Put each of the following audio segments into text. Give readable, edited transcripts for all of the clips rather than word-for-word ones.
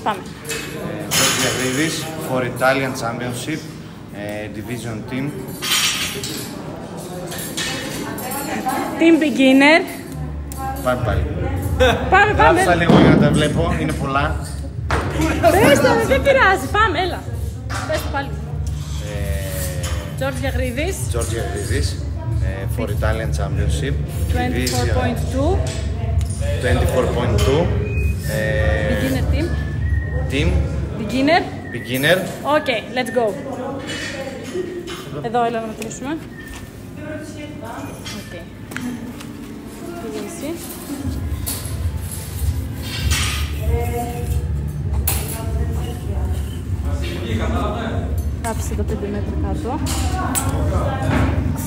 πάμε. George Gavridis for Italian Championship, Division Team. Team Beginner. Πάμε πάλι. Πάμε. Γράψα λίγο για να τα βλέπω, είναι πολλά. Πες το, δεν πειράζει, πάμε, έλα. Πες το πάλι. George Gavridis. George Gavridis for Italian Championship, 24.2. 24.2. Beginner team. Team. Beginner. Οκ, let's go. Εδώ, έλα να μετρήσουμε. Οκ. Πήγε εσύ. Κάψε τα 5 μέτρα κάτω.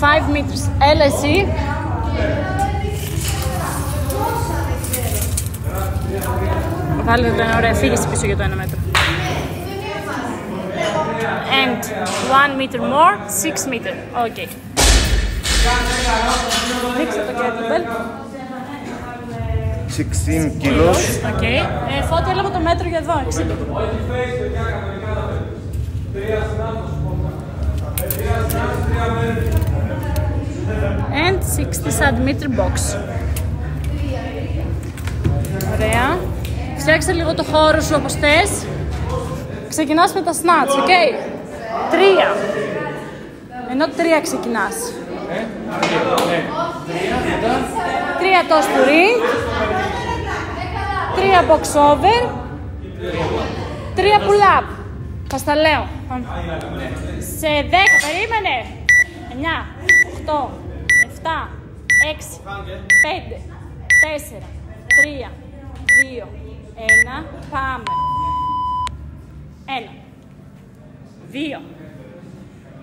5 meters. Έλα εσύ. Βάλε το ένα, ωραία, φύγεσαι πίσω για το 1 μέτρο. And 1 meter more, 6 meter. Οκ. Δείξε το kettlebell. 16 kilos. Οκ. Φώτη, έλαβα το μέτρο για εδώ, 60. And 60 centimeter box. Ωραία. Φτιάξε λίγο το χώρο σου όπως θες. Ξεκινάς με τα snatch, οκ. 3. Ενώ 3 ξεκινάς. 3 toes to ring. 3 box over. 3 pull up. Θα τα λέω. Σε 10, περίμενε. 9, 8, 7, 6, 5, 4, 3, 2, 1, πάμε. 1, 2,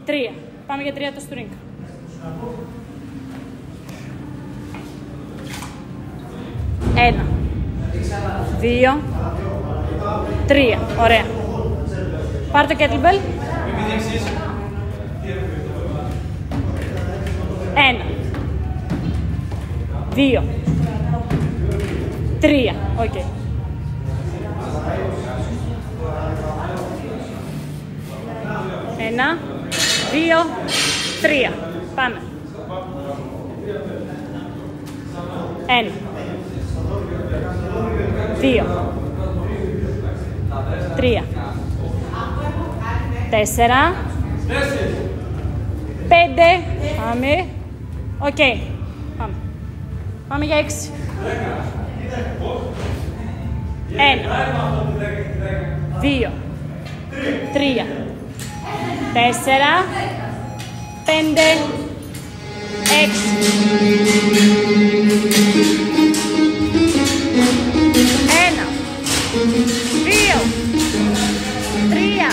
3. Πάμε για 3 το string. 1, 2, 3. Ωραία. Πάρε το kettlebell. 1, 2, 3. Οκ. 1, 2, 3. Πάμε. 1, 2, 3, 4, 5. Πάμε. Οκ. Πάμε. Πάμε για 6. 1, 2, 3, 4, 5, 6. 1, 2, 3,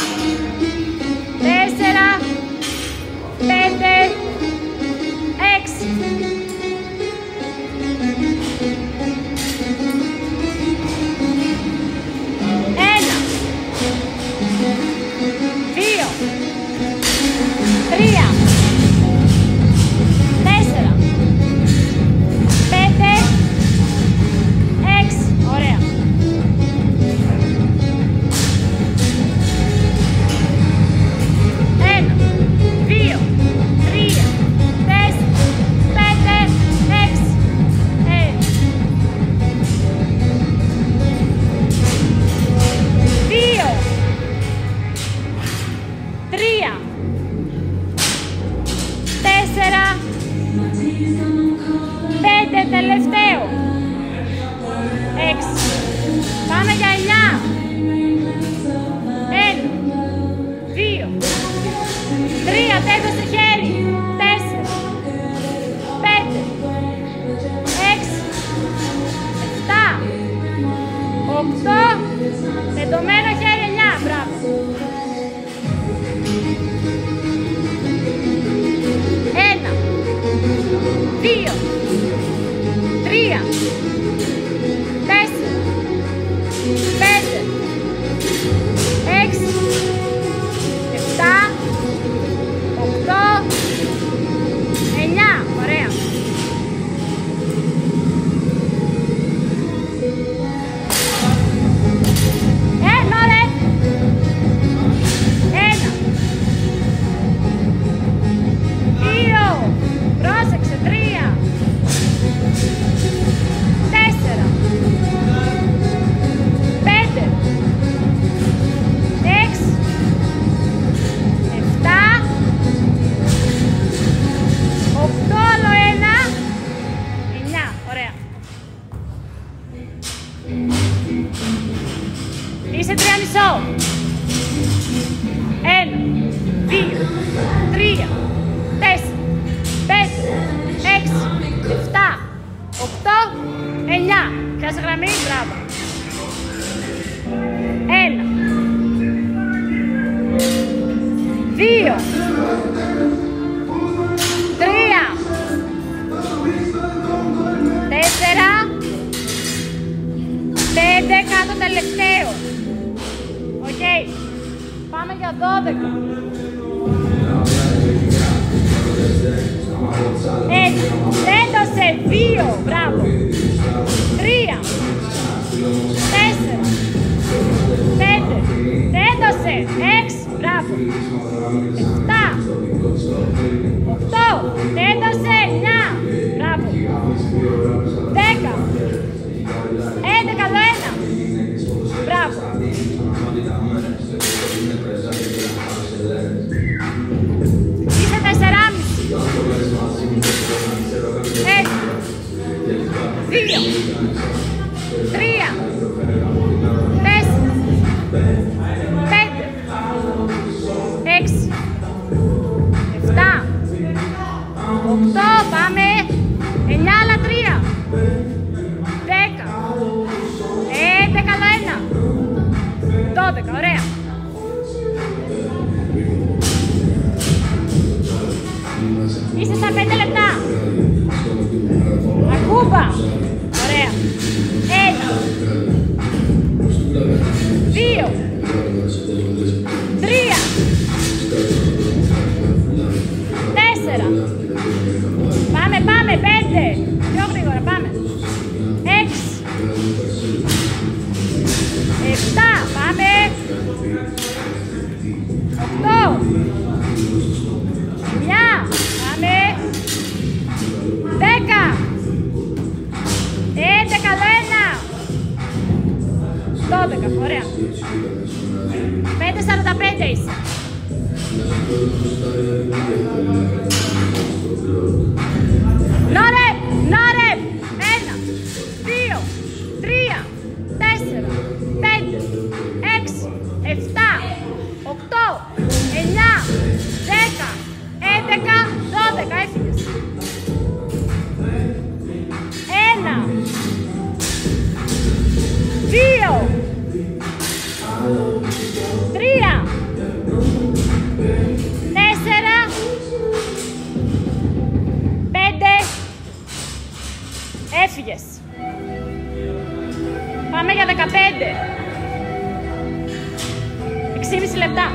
4, 5, 6. 5 τελευταίο. 6. Πάμε για 9. 1, 2, 3, τέκο στο χέρι. 4, 5, 6, 7, 8, τεντωμένο χέρι 9. Μπράβο. 1, 2, 3, 4, 5, 6, 7, 8, 9. Ωραία. Πέντε, 3,5. 1, 2, 3, 4, 5, 6, 7, 8, 9. Πιάσε γραμμή, μπράβο. 1, 2, 3, 4, 5, κάτω τελευταίο. Οκ. Πάμε για 12. 1, έντωσε, 2, μπράβο. 3, 4, 5, έντωσε, 6, μπράβο. 7, 8, έντωσε, 9, μπράβο. 10, 11, άλλο 1, μπράβο. Είσαι 4,5. 1, 2, 3, 4, 5, 6, 7, 8, πάμε. 9, άλλα 3. 10, 11, άλλο 1. 12, ωραία. Είσαι στα 5 λεπτά. Ακούμπα. Ωραία. 1, 2, 3, 4. Πάμε, πάμε, 5. Πιο γρήγορα, πάμε. 6, 7, πάμε. 8, 9, πάμε. 10, 11, άλλο 1. 12, ωραία. 5,45 είσαι. Νόρε, νόρε. 1, 2, 3, 4, 5, 6, 7, 8, 9, 10, 11, 12, έφυγες. 1, 2, 3, 4, 5, έφυγες. Πάμε για 15. 6,5 λεπτά.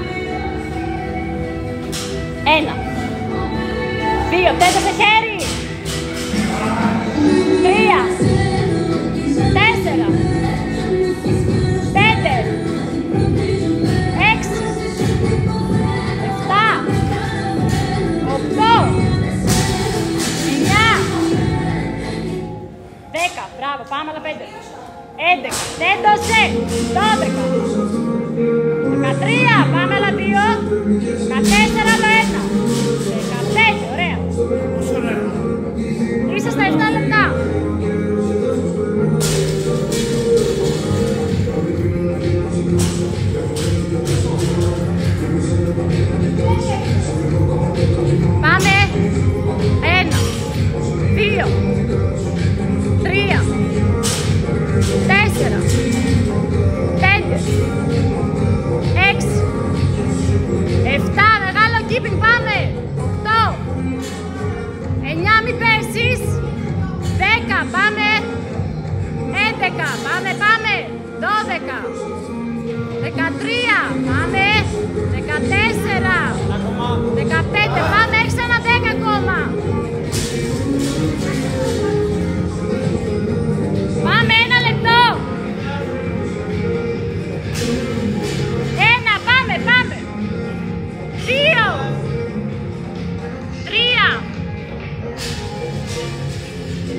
1, 2, 4 σε χέρι. 3, 4, 5, 6, 7, 8, 9, 10. Μπράβο, πάμε άλλα 5. 11, έντωσε. 12, 13, πάμε άλλα 2. 14, άλλο 1. 15, ωραία. Είσαι στα 7 λεπτά. Πάμε. 1, 2, 3, 4, 5, 6, 7, μεγάλο keeping, πάμε. 8, 9, μη πέσεις. 10, πάμε. 11, πάμε, πάμε. 12, 13, πάμε. 14, 15, πάμε. Έχεις ένα 10 ακόμα. Πάμε, 1 λεπτό. 1, πάμε, πάμε. 2, 3,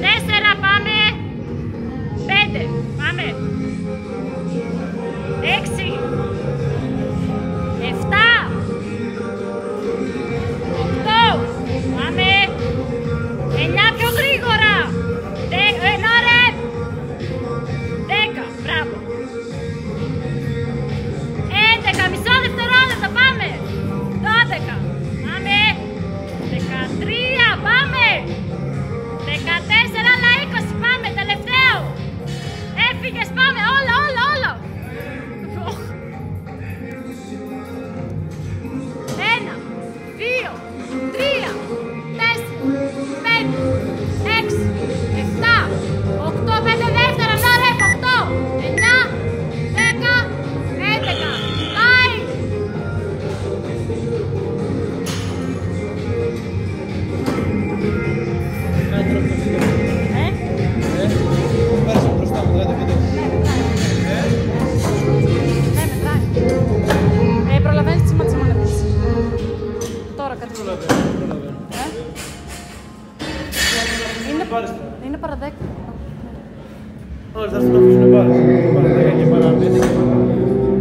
4, πάμε. 5, πάμε. 6, κατευθείαν. Είναι παραδέκτη. Όχι, θα σου το αφήσουν πάρεις. Παραδέκα και παραπέντε και παραπέντε.